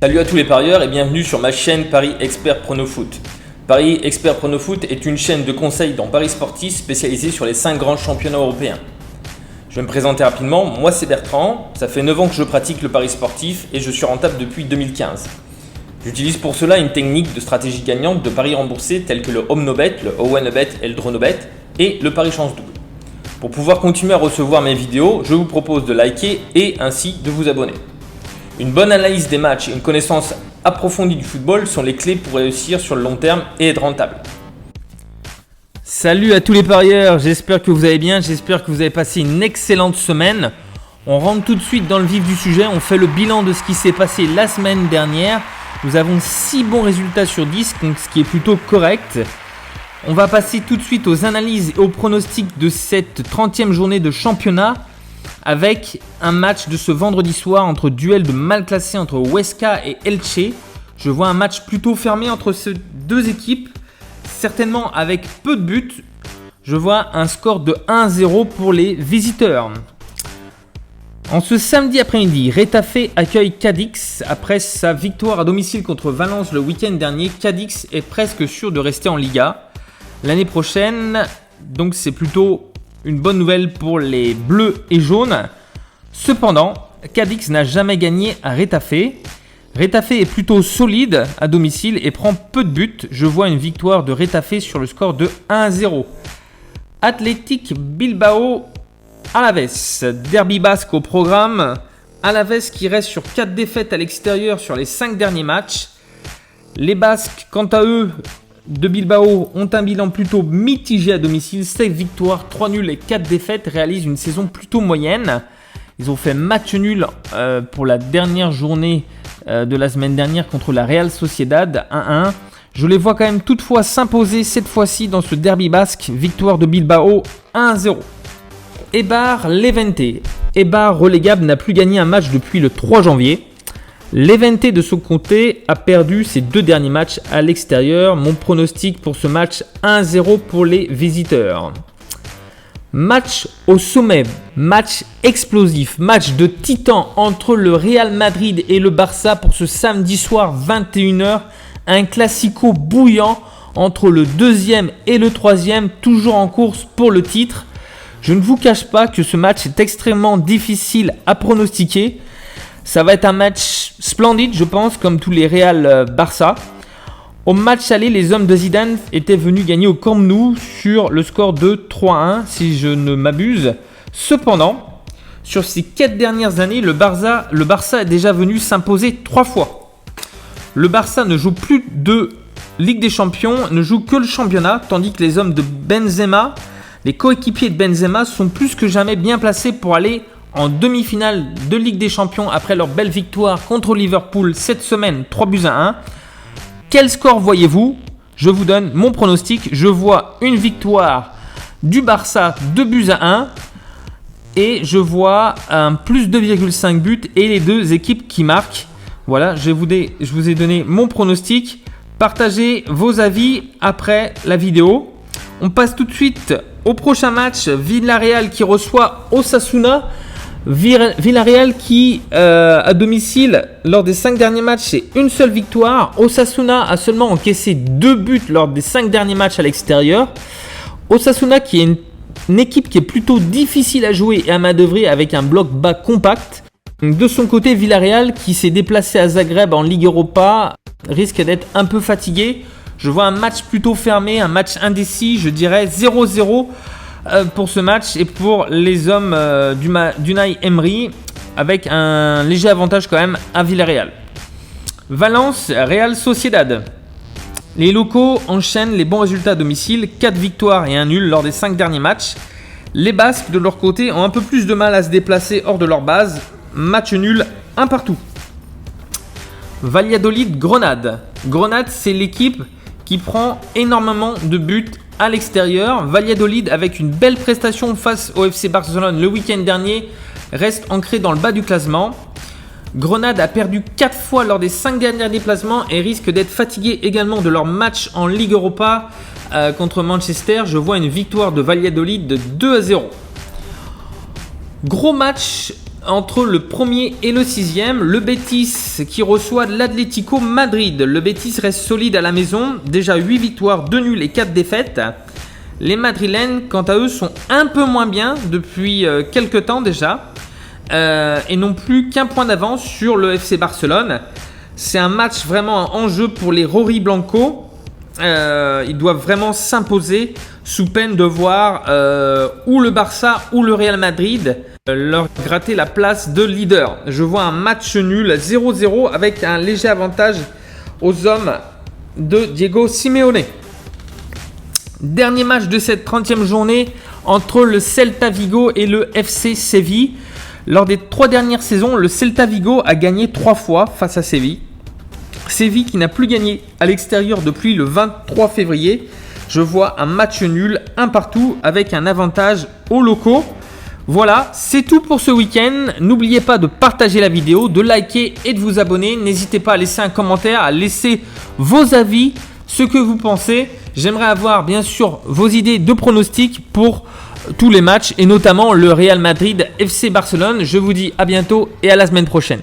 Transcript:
Salut à tous les parieurs et bienvenue sur ma chaîne Paris Expert Prono Foot. Paris Expert Prono Foot est une chaîne de conseils dans Paris sportif spécialisée sur les 5 grands championnats européens. Je vais me présenter rapidement, moi c'est Bertrand, ça fait 9 ans que je pratique le pari sportif et je suis rentable depuis 2015. J'utilise pour cela une technique de stratégie gagnante de paris remboursés tels que le Home No Bet, le Owen No Bet et le Draw No Bet et le pari chance double. Pour pouvoir continuer à recevoir mes vidéos, je vous propose de liker et ainsi de vous abonner. Une bonne analyse des matchs et une connaissance approfondie du football sont les clés pour réussir sur le long terme et être rentable. Salut à tous les parieurs, j'espère que vous allez bien, j'espère que vous avez passé une excellente semaine. On rentre tout de suite dans le vif du sujet, on fait le bilan de ce qui s'est passé la semaine dernière. Nous avons 6 bons résultats sur 10, donc ce qui est plutôt correct. On va passer tout de suite aux analyses et aux pronostics de cette 30e journée de championnat avec un match de ce vendredi soir entre duel de mal classés entre Huesca et Elche. Je vois un match plutôt fermé entre ces deux équipes, certainement avec peu de buts. Je vois un score de 1-0 pour les visiteurs. En ce samedi après-midi, Retafe accueille Cadix. Après sa victoire à domicile contre Valence le week-end dernier, Cadix est presque sûr de rester en Liga l'année prochaine. Donc c'est plutôt une bonne nouvelle pour les bleus et jaunes. Cependant, Cadix n'a jamais gagné à Retafe. Retafe est plutôt solide à domicile et prend peu de buts. Je vois une victoire de Retafe sur le score de 1-0. Athletic Bilbao Alaves, derby basque au programme. Alaves qui reste sur 4 défaites à l'extérieur sur les 5 derniers matchs. Les Basques, quant à eux, de Bilbao ont un bilan plutôt mitigé à domicile. 7 victoires, 3 nuls et 4 défaites, réalisent une saison plutôt moyenne. Ils ont fait match nul pour la dernière journée de la semaine dernière contre la Real Sociedad, 1-1. Je les vois quand même toutefois s'imposer cette fois-ci dans ce derby basque. Victoire de Bilbao, 1-0. Eibar Levante. Eibar relégable n'a plus gagné un match depuis le 3 janvier. Levante de son côté a perdu ses 2 derniers matchs à l'extérieur. Mon pronostic pour ce match, 1-0 pour les visiteurs. Match au sommet, match explosif, match de titan entre le Real Madrid et le Barça pour ce samedi soir 21h. Un classico bouillant entre le 2e et le 3e, toujours en course pour le titre. Je ne vous cache pas que ce match est extrêmement difficile à pronostiquer. Ça va être un match splendide, je pense, comme tous les Real Barça. Au match aller, les hommes de Zidane étaient venus gagner au Camp Nou sur le score de 3-1, si je ne m'abuse. Cependant, sur ces 4 dernières années, le Barça est déjà venu s'imposer 3 fois. Le Barça ne joue plus de Ligue des Champions, ne joue que le championnat, tandis que les hommes de Benzema, les coéquipiers de Benzema, sont plus que jamais bien placés pour aller en demi-finale de Ligue des Champions après leur belle victoire contre Liverpool cette semaine, 3-1. Quel score voyez-vous ? Je vous donne mon pronostic. Je vois une victoire du Barça, 2-1. Et je vois un plus 2,5 buts et les deux équipes qui marquent. Voilà, je vous ai donné mon pronostic. Partagez vos avis après la vidéo. On passe tout de suite au prochain match. Villarreal qui reçoit Osasuna. Villarreal qui, à domicile, lors des 5 derniers matchs, c'est une seule victoire. Osasuna a seulement encaissé 2 buts lors des 5 derniers matchs à l'extérieur. Osasuna qui est une équipe qui est plutôt difficile à jouer et à manœuvrer avec un bloc bas compact. De son côté, Villarreal qui s'est déplacé à Zagreb en Ligue Europa risque d'être un peu fatigué. Je vois un match plutôt fermé, un match indécis, je dirais 0-0. Pour ce match et pour les hommes d'Unai Emery avec un léger avantage quand même à Villarreal. Valence, Real Sociedad. Les locaux enchaînent les bons résultats à domicile, 4 victoires et 1 nul lors des 5 derniers matchs. Les Basques de leur côté ont un peu plus de mal à se déplacer hors de leur base, match nul, 1 partout. Valladolid, Grenade. Grenade, c'est l'équipe qui prend énormément de buts à l'extérieur. Valladolid, avec une belle prestation face au FC Barcelone le week-end dernier, reste ancré dans le bas du classement. Grenade a perdu 4 fois lors des 5 derniers déplacements et risque d'être fatigué également de leur match en Ligue Europa contre Manchester. Je vois une victoire de Valladolid de 2-0. Gros match entre le 1er et le 6e, le Betis qui reçoit l'Atlético Madrid. Le Betis reste solide à la maison, déjà 8 victoires, 2 nuls et 4 défaites. Les Madrilènes, quant à eux, sont un peu moins bien depuis quelques temps déjà et n'ont plus qu'un point d'avance sur le FC Barcelone. C'est un match vraiment en jeu pour les Rory Blanco. Ils doivent vraiment s'imposer sous peine de voir ou le Barça ou le Real Madrid leur gratter la place de leader. Je vois un match nul 0-0 avec un léger avantage aux hommes de Diego Simeone. Dernier match de cette 30e journée entre le Celta Vigo et le FC Séville. Lors des 3 dernières saisons, le Celta Vigo a gagné 3 fois face à Séville. Séville qui n'a plus gagné à l'extérieur depuis le 23 février. Je vois un match nul, un partout avec un avantage aux locaux. Voilà, c'est tout pour ce week-end. N'oubliez pas de partager la vidéo, de liker et de vous abonner. N'hésitez pas à laisser un commentaire, à laisser vos avis, ce que vous pensez. J'aimerais avoir bien sûr vos idées de pronostics pour tous les matchs et notamment le Real Madrid FC Barcelone. Je vous dis à bientôt et à la semaine prochaine.